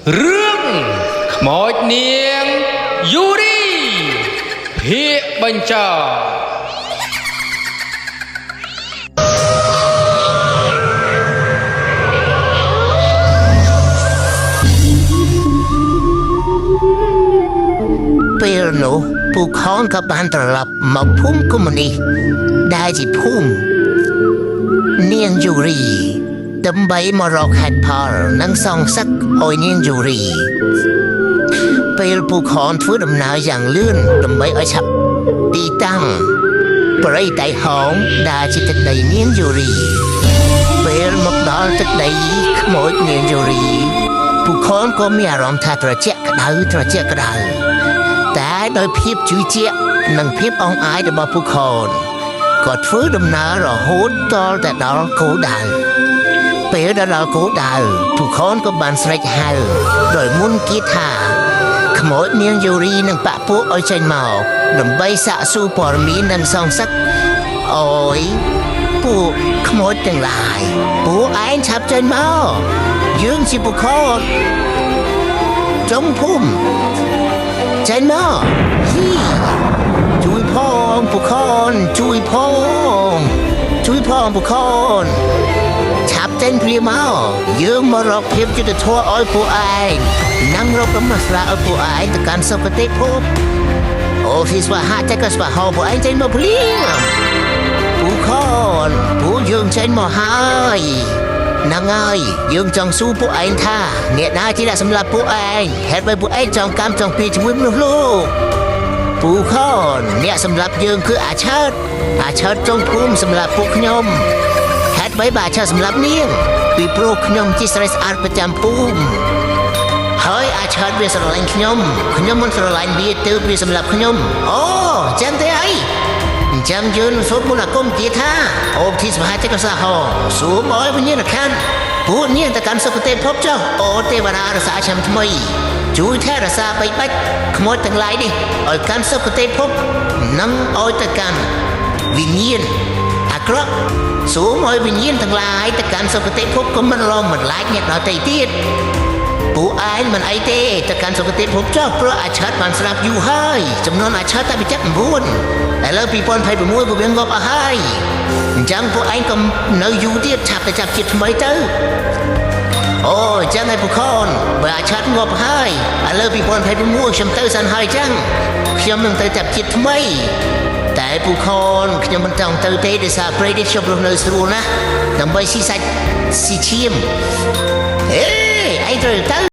เรื่องขโมยเนียงยูรีเพียบัญจาពេលនោះពួកខនក៏បានត្រឡប់មកភូមិកុម្មុយនីសដែលជាភូមិនាងយូរីដើម្បីមករកហេតុផលនិងសងសឹកឲ្យនាងយូរីពេលពួកខនធ្វើដំណើរយ៉ាងលឿនដើម្បីឲ្យឆាប់ទីតាំងព្រៃតៃហោងដែលជាទឹកដីនាងយូរីពេលមកដល់ទឹកដីខ្មោចនាងយូរីពួកខនក៏មានអារម្មណ៍ថាត្រជាក់ក្តៅតែដោយភាពជឿជាក់និងភាពអង់អាចរបស់ពួកខនក៏ធ្វើដំណើររហូតដល់តែដល់គោលដៅពេលដល់គោលដៅពួកខនក៏បានស្រែកហៅដោយមុនគិតថាខ្មោចនាងយូរីនឹងបាក់ពួកឲ្យចេញមកដើម្បីសាកសួរព័ត៌មាននិងសងសឹកអូយពួកខ្មោចទាំងឡាយពួកឯងឆាប់ចេញមកយើងជាពួកខនចុងភូមិចេញមកជួយផងពួកខនជួយផងពួកខនឆាប់ចេញព្រាមកយើងមករកភាពយុត្តិធម៌ឲ្យពួកឯងនិងរកដំណោះស្រាយឲ្យពួកឯងទៅកាន់សុគតិភពអូហ្វីសវាហាក់តែក៏ស្វាហៅពួកឯងចេញមកព្រាមពួកខនពួកយើងចេញមកហើយហ្នឹងហើយយើងចង់សួរពួកឯងថាអ្នកណាជាអ្នកសម្លាប់ពួកឯងហេតុអ្វីពួកឯងចង់កម្មចង់ពីជាមួយមនុស្សលោកពួកខនអ្នកសម្លាប់យើងគឺអាឆើតចុងភូមិសម្លាប់ពួកខ្ញុំហេតុអ្វីបើអាឆើតសម្លាប់នាងពីព្រោះខ្ញុំជាស្រីស្អាតប្រចាំភូមិហើយអាឆើតវាស្រឡាញ់ខ្ញុំមិនស្រឡាញ់វាទើបវាសម្លាប់ខ្ញុំអូចឹងទេអីអញ្ចឹងយើងសូមមុនអាគមគាថាអូទីស្មហាទេក៏សាហោសូមឲ្យវិញ្ញាណក្ខន្ធពួកនាងទៅកាន់សុគតិភពចុះអូទេវតារសាឆ្នាំថ្មីជួយថែរក្សាបីបាច់ខ្មោចទាំងឡាយនេះឲ្យកាន់សុគតិភពនិងឲ្យទៅកាន់វិញ្ញាណអាក្រក់សូមឲ្យវិញ្ញាណទាំងឡាយទៅកាន់សុគតិភពក៏មិនឡំមិនឡាចអ្នកដទៃទៀតពួកឯងមិនអីទេទៅកាន់សុគតិភពចុះព្រោះអាឆើតបានស្លាប់យូរហើយចំនួនអាឆើតតែពី79ឥឡូវ2026ពួកវាងាប់អស់ហើយអញ្ចឹងពួកឯងក៏នៅយូរទៀតឆាប់តែចាប់ជាតិថ្មីទៅអូអញ្ចឹងឯពួកខនបើអាឆើតងាប់ហើយឥឡូវ2026ខ្ញុំទៅសិនហើយអញ្ចឹងខ្ញុំនឹងទៅចាប់ជាតិថ្មីតែពួកខនខ្ញុំមិនចង់ទៅទេដោយសារព្រៃនេះខ្ញុំរស់នៅស្រួលណាស់ដើម្បីស៊ីសាច់ស៊ីឈាមឯងត្រូវទៅ